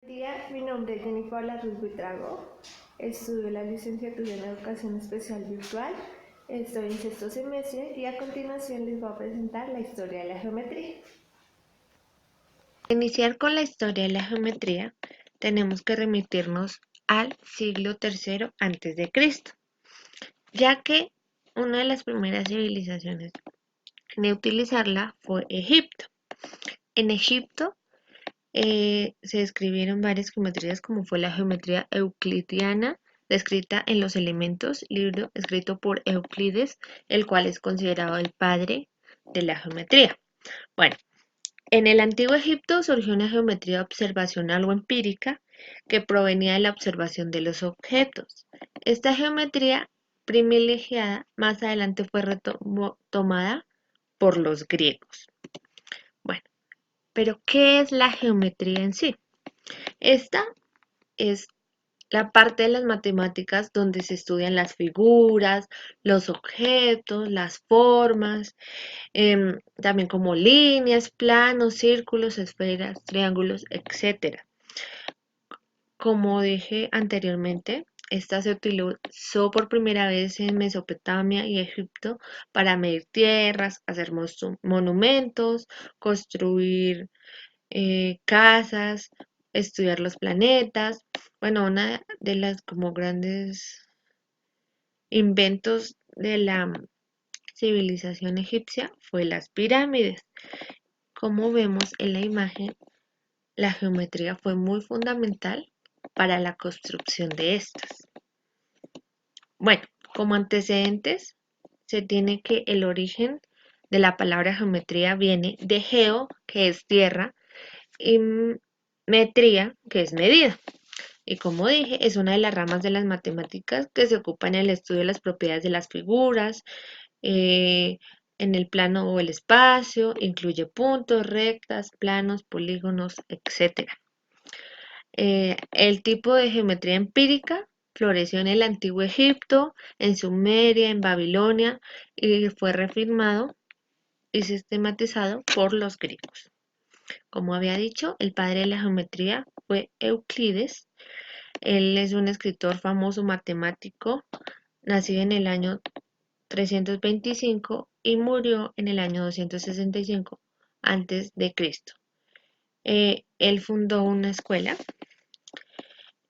Buen día, mi nombre es Jenny Paula Ruiz Buitrago. Estudio la licenciatura en Educación Especial Virtual. Estoy en sexto semestre y a continuación les voy a presentar la historia de la geometría. Para iniciar con la historia de la geometría, tenemos que remitirnos al siglo III a.C., ya que una de las primeras civilizaciones en utilizarla fue Egipto. En Egipto se describieron varias geometrías como fue la geometría euclidiana, descrita en Los Elementos, libro escrito por Euclides, el cual es considerado el padre de la geometría. Bueno, en el Antiguo Egipto surgió una geometría observacional o empírica que provenía de la observación de los objetos. Esta geometría privilegiada más adelante fue retomada por los griegos. Bueno, pero ¿qué es la geometría en sí? Esta es la parte de las matemáticas donde se estudian las figuras, los objetos, las formas, también como líneas, planos, círculos, esferas, triángulos, etcétera. Como dije anteriormente, esta se utilizó por primera vez en Mesopotamia y Egipto para medir tierras, hacer monumentos, construir casas, estudiar los planetas. Bueno, una de las como grandes inventos de la civilización egipcia fue las pirámides. Como vemos en la imagen, la geometría fue muy fundamental para la construcción de estas. Bueno, como antecedentes, se tiene que el origen de la palabra geometría viene de geo, que es tierra, y metría, que es medida. Y como dije, es una de las ramas de las matemáticas que se ocupa en el estudio de las propiedades de las figuras, eh, en el plano o el espacio, incluye puntos, rectas, planos, polígonos, etc. El tipo de geometría empírica floreció en el Antiguo Egipto, en Sumeria, en Babilonia y fue reafirmado y sistematizado por los griegos. Como había dicho, el padre de la geometría fue Euclides. Él es un escritor famoso matemático, nacido en el año 325 y murió en el año 265 antes de Cristo. Él fundó una escuela.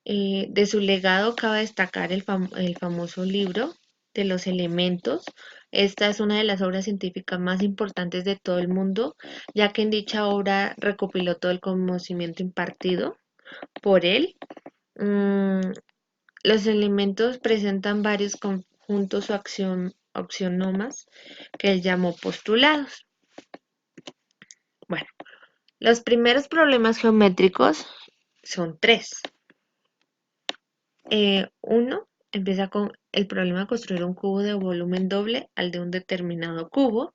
De su legado cabe destacar el famoso libro de los elementos. Esta es una de las obras científicas más importantes de todo el mundo, ya que en dicha obra recopiló todo el conocimiento impartido por él. Mm, los elementos presentan varios conjuntos o axionomas que él llamó postulados. Bueno, los primeros problemas geométricos son tres. Uno empieza con el problema de construir un cubo de volumen doble al de un determinado cubo.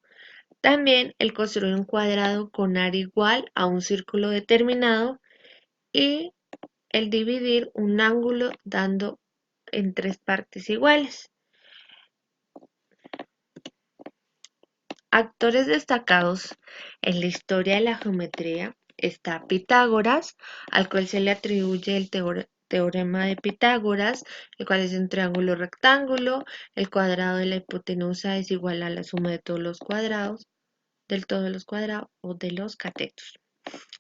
También el construir un cuadrado con área igual a un círculo determinado y el dividir un ángulo dando en tres partes iguales. Actores destacados en la historia de la geometría está Pitágoras, al cual se le atribuye el teorema de Pitágoras, el cual es un triángulo rectángulo, el cuadrado de la hipotenusa es igual a la suma de todos los cuadrados, del todo de los cuadrados o de los catetos.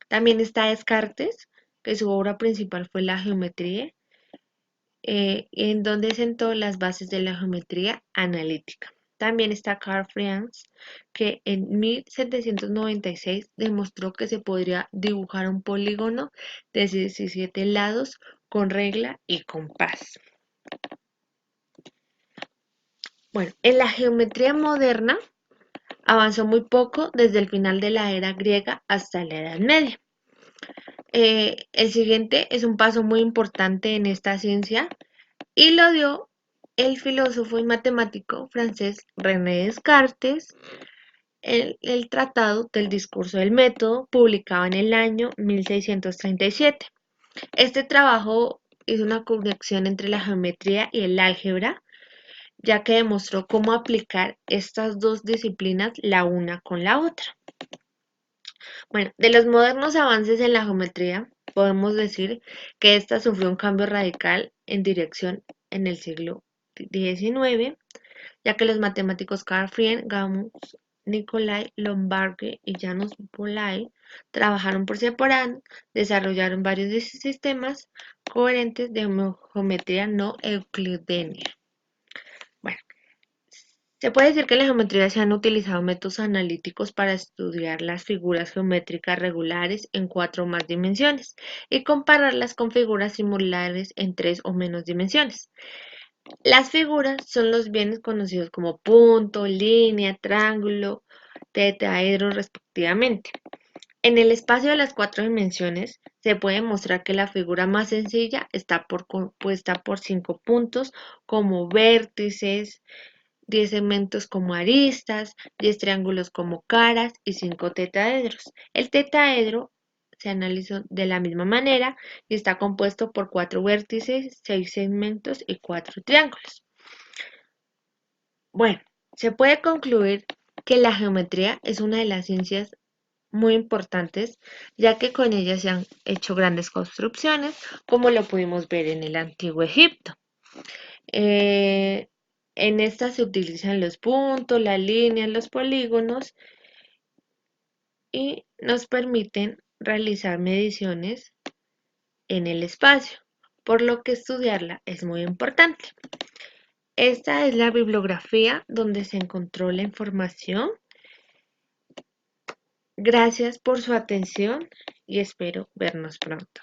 También está Descartes, que su obra principal fue la geometría, en donde sentó las bases de la geometría analítica. También está Carl Frias, que en 1796 demostró que se podría dibujar un polígono de 17 lados con regla y compás. Bueno, en la geometría moderna avanzó muy poco desde el final de la era griega hasta la Edad Media. El siguiente es un paso muy importante en esta ciencia y lo dio el filósofo y matemático francés René Descartes en el Tratado del Discurso del Método, publicado en el año 1637. Este trabajo hizo una conexión entre la geometría y el álgebra, ya que demostró cómo aplicar estas dos disciplinas la una con la otra. Bueno, de los modernos avances en la geometría, podemos decir que ésta sufrió un cambio radical en dirección en el siglo XIX, ya que los matemáticos Carl Friend, Gauss, Nicolai Lombardi y Janusz Bolyai trabajaron por separado, desarrollaron varios sistemas coherentes de geometría no euclidiana. Bueno, se puede decir que en la geometría se han utilizado métodos analíticos para estudiar las figuras geométricas regulares en 4 o más dimensiones y compararlas con figuras similares en 3 o menos dimensiones. Las figuras son los bienes conocidos como punto, línea, triángulo, tetraedro respectivamente. En el espacio de las 4 dimensiones se puede mostrar que la figura más sencilla está compuesta por 5 puntos como vértices, 10 segmentos como aristas, 10 triángulos como caras y 5 tetraedros. El tetraedro se analizó de la misma manera y está compuesto por 4 vértices, 6 segmentos y 4 triángulos. Bueno, se puede concluir que la geometría es una de las ciencias muy importantes, ya que con ella se han hecho grandes construcciones, como lo pudimos ver en el antiguo Egipto. Eh, en esta se utilizan los puntos, las líneas, los polígonos y nos permiten realizar mediciones en el espacio, por lo que estudiarla es muy importante. Esta es la bibliografía donde se encontró la información. Gracias por su atención y espero vernos pronto.